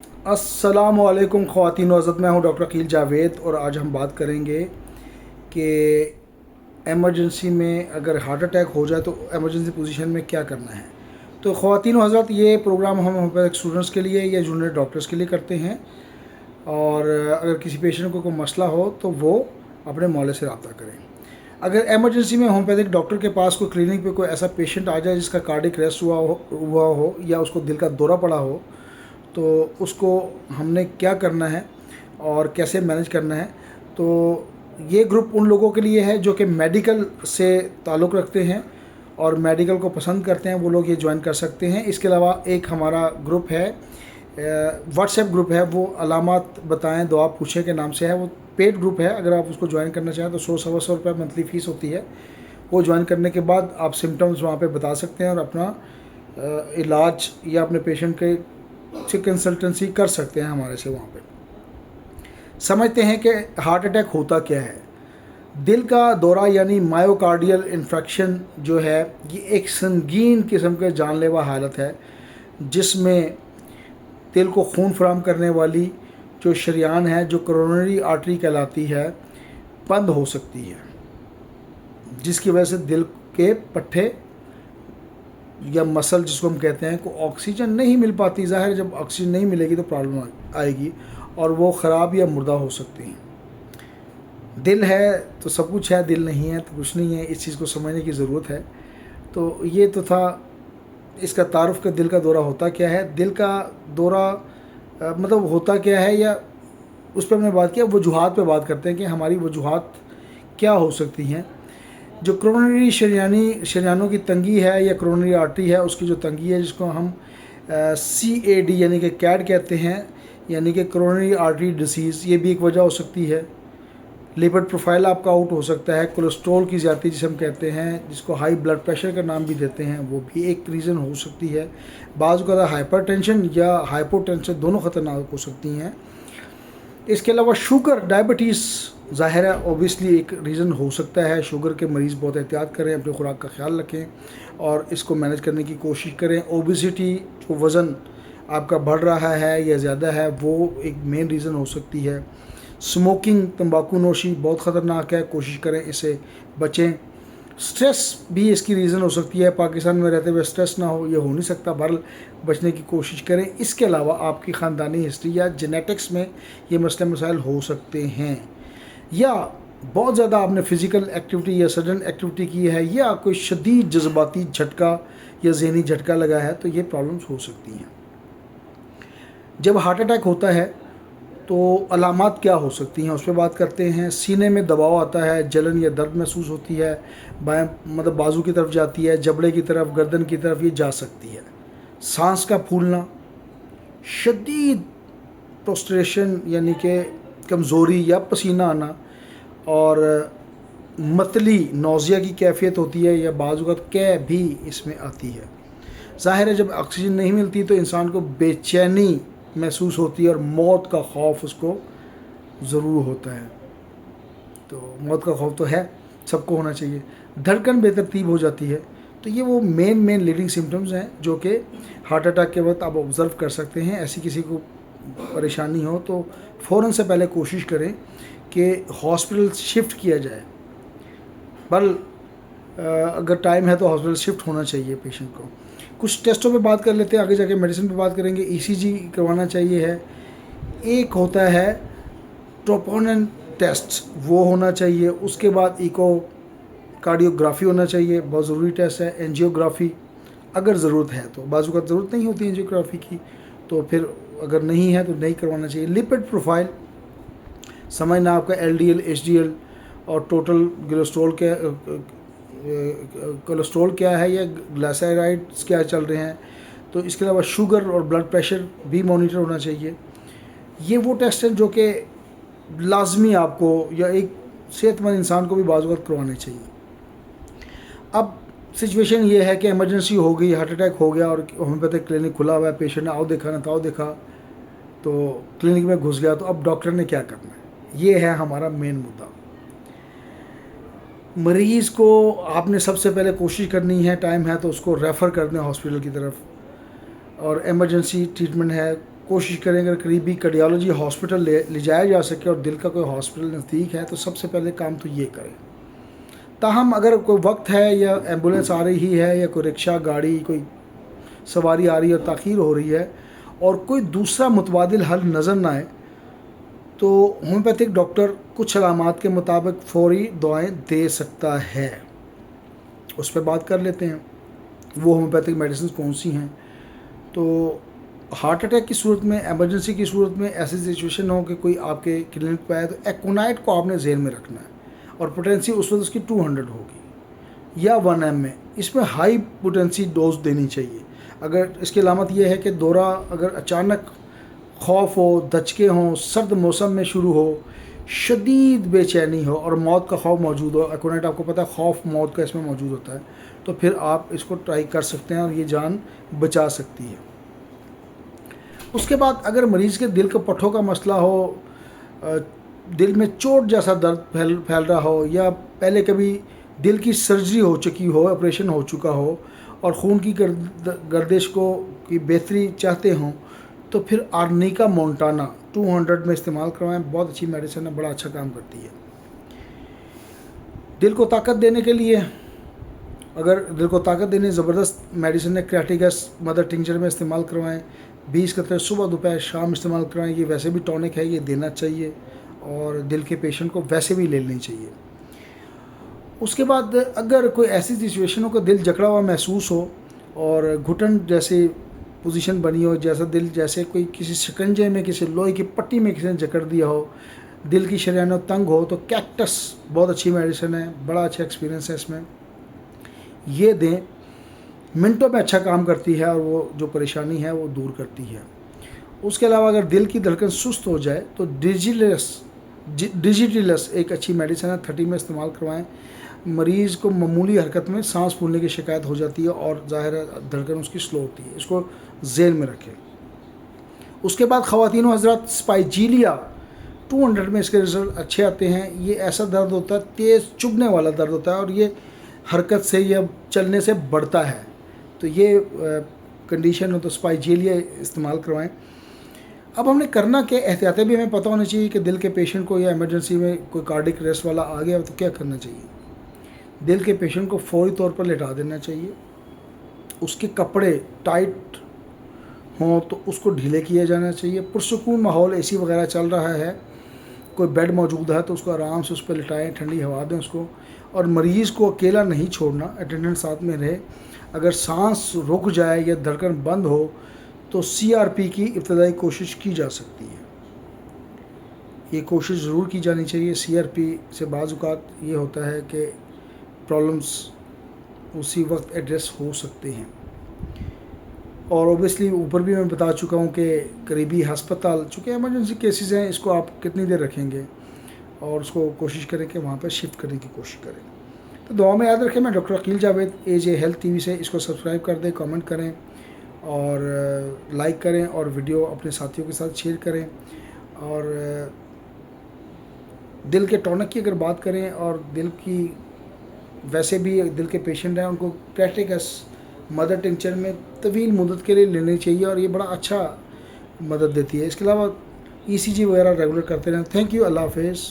अस्सलाम वालेकुम ख़वातीन व हज़रात, मैं हूं डॉक्टर अकील जावेद और आज हम बात करेंगे कि एमरजेंसी में अगर हार्ट अटैक हो जाए तो एमरजेंसी पोजीशन में क्या करना है। तो ख़वातीन व हज़रात, ये प्रोग्राम हम होम्योपैथिक स्टूडेंट्स के लिए या जूनियर डॉक्टर्स के लिए करते हैं और अगर किसी पेशेंट को कोई मसला हो तो वो अपने मौले से रब्ता करें। अगर एमरजेंसी में होम्योपैथिक डॉक्टर के पास कोई क्लिनिक पे कोई ऐसा पेशेंट आ जाए जिसका कार्डिक अरेस्ट हुआ हो या उसको दिल का दौरा पड़ा हो, तो उसको हमने क्या करना है और कैसे मैनेज करना है। तो ये ग्रुप उन लोगों के लिए है जो कि मेडिकल से ताल्लुक़ रखते हैं और मेडिकल को पसंद करते हैं, वो लोग ये ज्वाइन कर सकते हैं। इसके अलावा एक हमारा ग्रुप है, व्हाट्सएप ग्रुप है, वो अलामात बताएं दुआ पूछें के नाम से है। वो पेड ग्रुप है, अगर आप उसको ज्वाइन करना चाहें तो 100-125 रुपये मंथली फ़ीस होती है। वो ज्वाइन करने के बाद आप सिम्टम्स वहाँ पे बता सकते हैं और अपना इलाज या अपने पेशेंट के से कंसल्टेंसी कर सकते हैं हमारे से। वहाँ पे समझते हैं कि हार्ट अटैक होता क्या है। दिल का दौरा यानी मायोकार्डियल इन्फेक्शन जो है, ये एक संगीन किस्म के जानलेवा हालत है जिसमें दिल को खून फराहम करने वाली जो शरियान है, जो कोरोनरी आर्टरी कहलाती है, बंद हो सकती है, जिसकी वजह से दिल के पट्टे या मसल जिसको हम कहते हैं को ऑक्सीजन नहीं मिल पाती। ज़ाहिर जब ऑक्सीजन नहीं मिलेगी तो प्रॉब्लम आएगी और वो ख़राब या मुर्दा हो सकती हैं। दिल है तो सब कुछ है, दिल नहीं है तो कुछ नहीं है। इस चीज़ को समझने की ज़रूरत है। तो ये तो था इसका तारुफ का दिल का दौरा होता क्या है। दिल का दौरा मतलब होता क्या है, या उस पर हमने बात किया। वजूहात पे बात करते हैं कि हमारी वजूहात क्या हो सकती हैं। जो कोरोनरी शरियानों की तंगी है या कोरोनरी आर्टरी है, उसकी जो तंगी है जिसको हम CAD यानी कि कैड कहते हैं, यानी कि कोरोनरी आर्टरी डिसीज़, ये भी एक वजह हो सकती है। लिपिड प्रोफाइल आपका आउट हो सकता है। कोलेस्ट्रॉल की ज़्यादती जिसे हम कहते हैं, जिसको हाई ब्लड प्रेशर का नाम भी देते हैं, वो भी एक रीज़न हो सकती है। बाज़ का हाइपरटेंशन या हाइपोटेंशन दोनों ख़तरनाक हो सकती हैं। इसके अलावा शुगर, डायबिटीज़ ज़ाहिर है ओबियसली एक रीज़न हो सकता है। शुगर के मरीज़ बहुत एहतियात करें, अपनी खुराक का ख्याल रखें और इसको मैनेज करने की कोशिश करें। ओबिसिटी, जो वज़न आपका बढ़ रहा है या ज़्यादा है, वो एक मेन रीज़न हो सकती है। स्मोकिंग, तंबाकू नोशी बहुत ख़तरनाक है, कोशिश करें इससे बचें। स्ट्रेस भी इसकी रीज़न हो सकती है। पाकिस्तान में रहते हुए स्ट्रेस ना हो, ये हो नहीं सकता, बहरहाल बचने की कोशिश करें। इसके अलावा आपकी ख़ानदानी हिस्ट्री या जेनेटिक्स में ये मसले मसाइल हो सकते हैं, या बहुत ज़्यादा आपने फ़िज़िकल एक्टिविटी या सडन एक्टिविटी की है, या कोई शदीद जज्बाती झटका या ज़हनी झटका लगा है, तो ये प्रॉब्लम्स हो सकती हैं। जब हार्ट अटैक होता है तो अलामात क्या हो सकती हैं, उस पर बात करते हैं। सीने में दबाव आता है, जलन या दर्द महसूस होती है, बाएं मतलब बाजू की तरफ जाती है, जबड़े की तरफ, गर्दन की तरफ ये जा सकती है। सांस का फूलना, शदीद प्रोस्ट्रेशन यानी कि कमज़ोरी या पसीना आना, और मतली नौज़िया की कैफियत होती है, या बाज़ वक़्त कै भी इसमें आती है। ज़ाहिर है जब ऑक्सीजन नहीं मिलती तो इंसान को बेचैनी महसूस होती है और मौत का खौफ उसको ज़रूर होता है। तो मौत का खौफ तो है, सबको होना चाहिए। धड़कन बेतरतीब हो जाती है। तो ये वो मेन लीडिंग सिम्टम्स हैं जो कि हार्ट अटैक के वक्त आप ऑब्ज़र्व कर सकते हैं। ऐसी किसी को परेशानी हो तो फ़ौरन से पहले कोशिश करें कि हॉस्पिटल शिफ्ट किया जाए। बल अगर टाइम है तो हॉस्पिटल शिफ्ट होना चाहिए पेशेंट को। कुछ टेस्टों पे बात कर लेते हैं, आगे जाके मेडिसिन पे बात करेंगे। ECG करवाना चाहिए है। एक होता है ट्रोपोनिन टेस्ट, वो होना चाहिए। उसके बाद इको कार्डियोग्राफी होना चाहिए, बहुत ज़रूरी टेस्ट है। एंजियोग्राफी अगर ज़रूरत है तो, बाजू का ज़रूरत नहीं होती एंजियोग्राफी की, तो फिर अगर नहीं है तो नहीं करवाना चाहिए। लिपिड प्रोफाइल समझना, आपका LDL HDL और टोटल कोलेस्ट्रॉल क्या है या ग्लाइसराइड्स क्या चल रहे हैं। तो इसके अलावा शुगर और ब्लड प्रेशर भी मॉनिटर होना चाहिए। ये वो टेस्ट हैं जो कि लाजमी आपको या एक सेहतमंद इंसान को भी बाज़ वक़्त करवाने चाहिए। अब सिचुएशन ये है कि इमरजेंसी हो गई, हार्ट अटैक हो गया और होम्योपैथिक क्लिनिक खुला हुआ है, पेशेंट ने आओ देखा ना ताओ देखा, तो क्लिनिक में घुस गया, तो अब डॉक्टर ने क्या करना है, ये है हमारा मेन मुद्दा। मरीज़ को आपने सबसे पहले कोशिश करनी है, टाइम है तो उसको रेफ़र कर दें हॉस्पिटल की तरफ, और एमरजेंसी ट्रीटमेंट है, کوشش کریں اگر قریبی کارڈیالوجی ہاسپٹل لے جایا جا سکے اور دل کا کوئی ہاسپٹل نزدیک ہے تو سب سے پہلے کام تو یہ کریں. تاہم اگر کوئی وقت ہے یا ایمبولینس آ رہی ہے یا کوئی رکشہ گاڑی کوئی سواری آ رہی ہے اور تاخیر ہو رہی ہے اور کوئی دوسرا متبادل حل نظر نہ آئے تو ہومیوپیتھک ڈاکٹر کچھ علامات کے مطابق فوری دعائیں دے سکتا ہے. اس پہ بات کر لیتے ہیں وہ ہومیوپیتھک میڈیسنز کون سی ہیں. تو ہارٹ اٹیک کی صورت میں ایمرجنسی کی صورت میں ایسی سچویشن ہو کہ کوئی آپ کے کلینک پہ آئے تو ایکونائٹ کو آپ نے ذہن میں رکھنا ہے اور پوٹینسی اس وقت اس کی 200 ہوگی یا 1 ml میں. اس میں ہائی پوٹینسی ڈوز دینی چاہیے. اگر اس کی علامت یہ ہے کہ دورہ اگر اچانک خوف ہو، دھچکے ہوں، سرد موسم میں شروع ہو، شدید بے چینی ہو اور موت کا خوف موجود ہو، ایکونائٹ آپ کو پتہ ہے خوف موت کا اس میں موجود ہوتا ہے، تو پھر آپ اس کو ٹرائی کر سکتے ہیں اور یہ جان بچا سکتی ہے. اس کے بعد اگر مریض کے دل کے پٹھوں کا مسئلہ ہو، دل میں چوٹ جیسا درد پھیل رہا ہو یا پہلے کبھی دل کی سرجری ہو چکی ہو، آپریشن ہو چکا ہو اور خون کی گردش کی بہتری چاہتے ہوں تو پھر آرنیکا مونٹانا 200 میں استعمال کروائیں. بہت اچھی میڈیسن ہے، بڑا اچھا کام کرتی ہے. دل کو طاقت دینے کے لیے اگر دل کو طاقت دینے زبردست میڈیسن ہے کریٹیگس مدر ٹنکچر میں استعمال کروائیں. 20 قطرے صبح دوپہر شام استعمال کروائیں. یہ ویسے بھی ٹونک ہے، یہ دینا چاہیے اور دل کے پیشنٹ کو ویسے بھی لے لینی چاہیے. اس کے بعد اگر کوئی ایسی سچویشن ہو کہ دل جکڑا ہوا محسوس ہو اور گھٹن جیسی پوزیشن بنی ہو، جیسا دل جیسے کوئی کسی شکنجے میں، کسی لوہے کی پٹی میں کسی نے جکڑ دیا ہو، دل کی شریانوں تنگ ہو، تو کیکٹس بہت اچھی میڈیسن ہے، بڑا اچھا ایکسپیرینس ہے اس میں. یہ دیں، منٹوں میں اچھا کام کرتی ہے اور وہ جو پریشانی ہے وہ دور کرتی ہے. اس کے علاوہ اگر دل کی دھڑکن سست ہو جائے تو ڈیجیٹلس ایک اچھی میڈیسن ہے، 30 میں استعمال کروائیں. مریض کو معمولی حرکت میں سانس پھولنے کی شکایت ہو جاتی ہے اور ظاہر ہے دھڑکن اس کی سلو ہوتی ہے، اس کو ذہن میں رکھیں. اس کے بعد خواتین و حضرات اسپائجیلیا 200 میں اس کے رزلٹ اچھے آتے ہیں. یہ ایسا درد ہوتا ہے، تیز چبھنے والا درد ہوتا ہے اور یہ حرکت سے یا چلنے سے بڑھتا ہے. تو یہ کنڈیشن ہو تو اسپائجیلیا استعمال کروائیں. اب ہم نے کرنا کہ احتیاطیں بھی ہمیں پتہ ہونی چاہیے کہ دل کے پیشنٹ کو یا ایمرجنسی میں کوئی کارڈک ریسٹ والا آ گیا تو کیا کرنا چاہیے. دل کے پیشنٹ کو فوری طور پر لٹا دینا چاہیے. اس کے کپڑے ٹائٹ ہوں تو اس کو ڈھیلے کیا جانا چاہیے. پرسکون ماحول اے سی وغیرہ چل رہا ہے، کوئی بیڈ موجود ہے تو اس کو آرام سے اس پہ لٹائیں، ٹھنڈی ہوا دیں اس کو. اور مریض کو اکیلا نہیں چھوڑنا، اٹینڈنٹ ساتھ میں رہے. اگر سانس رک جائے یا دھڑکن بند ہو تو CRP کی ابتدائی کوشش کی جا سکتی ہے. یہ کوشش ضرور کی جانی چاہیے. CRP سے بعض اوقات یہ ہوتا ہے کہ پرابلمس اسی وقت ایڈریس ہو سکتے ہیں. اور اوبیسلی اوپر بھی میں بتا چکا ہوں کہ قریبی ہسپتال، چونکہ ایمرجنسی کیسز ہیں، اس کو آپ کتنی دیر رکھیں گے اور اس کو کوشش کریں کہ وہاں پہ شفٹ کرنے کی کوشش کریں. تو دعا میں یاد رکھیں. میں doctor Aqeel Javed AJ health TV سے. اس کو سبسکرائب کر دیں، کامنٹ کریں اور لائک کریں اور ویڈیو اپنے ساتھیوں کے ساتھ شیئر کریں. اور دل کے ٹونک کی اگر بات کریں اور دل کی ویسے بھی دل کے پیشنٹ ہیں ان کو کریٹیگس مدر ٹنکچر میں طویل مدت کے لیے لینی چاہیے اور یہ بڑا اچھا مدد دیتی ہے. اس کے علاوہ ECG وغیرہ ریگولر کرتے رہیں. Thank you. اللہ حافظ.